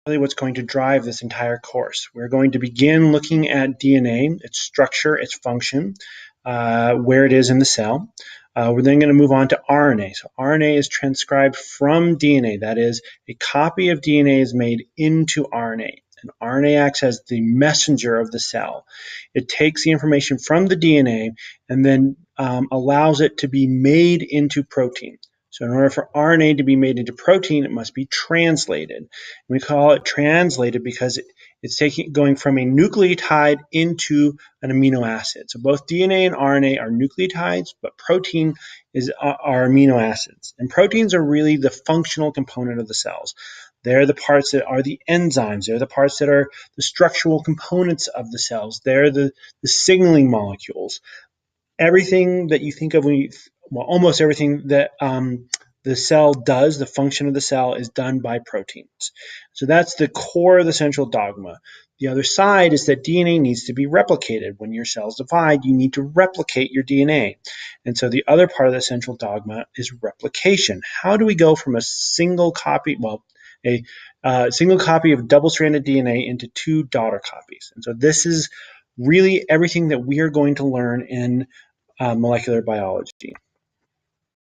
really what's going to drive this entire course. We're going to begin looking at DNA, its structure, its function, where it is in the cell. We're then going to move on to RNA. So RNA is transcribed from DNA. That is, a copy of DNA is made into RNA. And RNA acts as the messenger of the cell. It takes the information from the DNA and then allows it to be made into protein. So in order for RNA to be made into protein, it must be translated. And we call it translated because it's going from a nucleotide into an amino acid. So both DNA and RNA are nucleotides, but protein are amino acids. And proteins are really the functional component of the cells. They're the parts that are the enzymes. They're the parts that are the structural components of the cells. They're the signaling molecules. Everything that you think of almost everything that the cell does, the function of the cell, is done by proteins. So that's the core of the central dogma. The other side is that DNA needs to be replicated. When your cells divide, you need to replicate your DNA. And so the other part of the central dogma is replication. How do we go from a single copy, a single copy of double-stranded DNA into 2 daughter copies? And so this is really everything that we are going to learn in molecular biology.